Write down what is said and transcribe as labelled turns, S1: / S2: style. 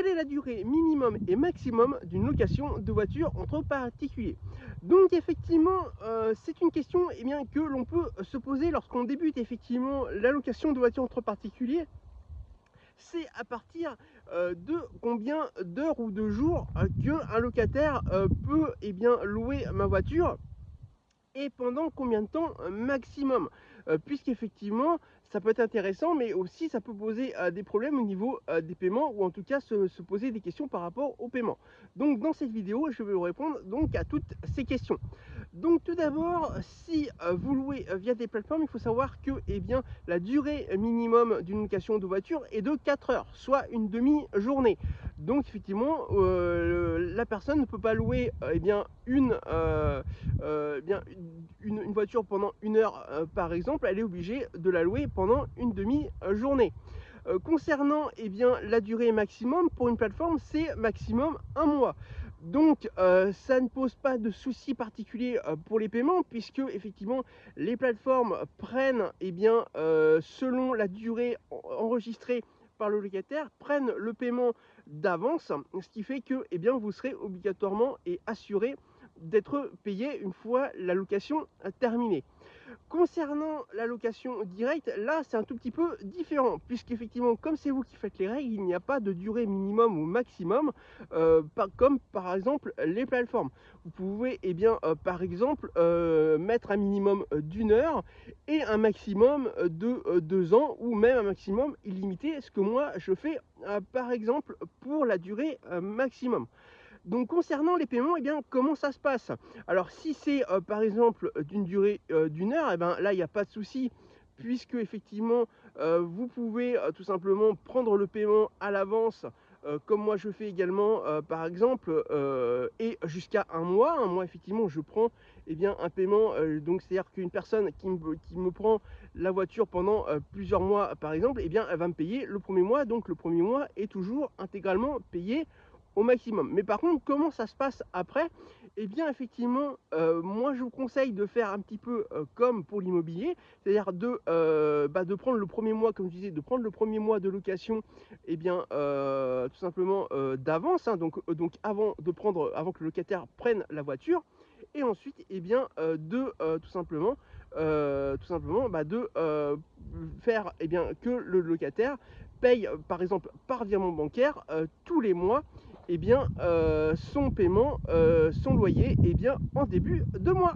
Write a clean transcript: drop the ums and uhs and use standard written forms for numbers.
S1: quelle est la durée minimum et maximum d'une location de voiture entre particuliers? Donc effectivement, c'est une question, eh bien, que l'on peut se poser lorsqu'on débute effectivement la location de voiture entre particuliers. C'est à partir, de combien d'heures ou de jours, qu'un locataire, peut, eh bien, louer ma voiture et pendant combien de temps, maximum? Puisqu'effectivement, ça peut être intéressant, mais aussi ça peut poser, des problèmes au niveau, des paiements ou en tout cas se poser des questions par rapport au paiement. Donc dans cette vidéo, je vais vous répondre donc à toutes ces questions. Donc tout d'abord, si, vous louez, via des plateformes, il faut savoir que, eh bien, la durée minimum d'une location de voiture est de 4 heures, soit une demi-journée. Donc effectivement, la personne ne peut pas louer, eh bien, bien une voiture pendant 1 heure, par exemple, elle est obligée de la louer pendant une demi-journée. Concernant, eh bien, la durée maximum pour une plateforme, c'est maximum 1 mois. Donc ça ne pose pas de soucis particuliers, pour les paiements puisque effectivement les plateformes prennent, eh bien, selon la durée enregistrée par le locataire, prennent le paiement d'avance, ce qui fait que, eh bien, vous serez obligatoirement et assuré d'être payé une fois la location terminée. Concernant la location directe, là, c'est un tout petit peu différent, puisqu'effectivement, comme c'est vous qui faites les règles, il n'y a pas de durée minimum ou maximum, pas comme par exemple les plateformes. Vous pouvez, eh bien, par exemple, mettre un minimum d'une heure et un maximum de 2 ans, ou même un maximum illimité, ce que moi je fais, par exemple, pour la durée maximum. Donc concernant les paiements, eh bien, comment ça se passe? Alors si c'est, par exemple, d'une durée, d'1 heure, et ben, là, il y a pas de souci puisque effectivement, vous pouvez, tout simplement prendre le paiement à l'avance, comme moi je fais également, par exemple, et jusqu'à 1 mois. 1 mois effectivement, je prends, eh bien, un paiement, donc c'est-à-dire qu'une personne qui me prend la voiture pendant, plusieurs mois, par exemple, eh bien, elle va me payer le premier mois, donc le premier mois est toujours intégralement payé au maximum. Mais par contre, comment ça se passe après? Eh bien, effectivement, moi, je vous conseille de faire un petit peu, comme pour l'immobilier, c'est-à-dire de prendre le premier mois, comme je disais, de prendre le premier mois de location, eh bien, tout simplement, d'avance, hein, donc avant que le locataire prenne la voiture et ensuite, eh bien, tout simplement, faire, eh bien, que le locataire paye, par exemple, par virement bancaire, tous les mois, eh bien, son paiement, son loyer, eh bien, en début de mois.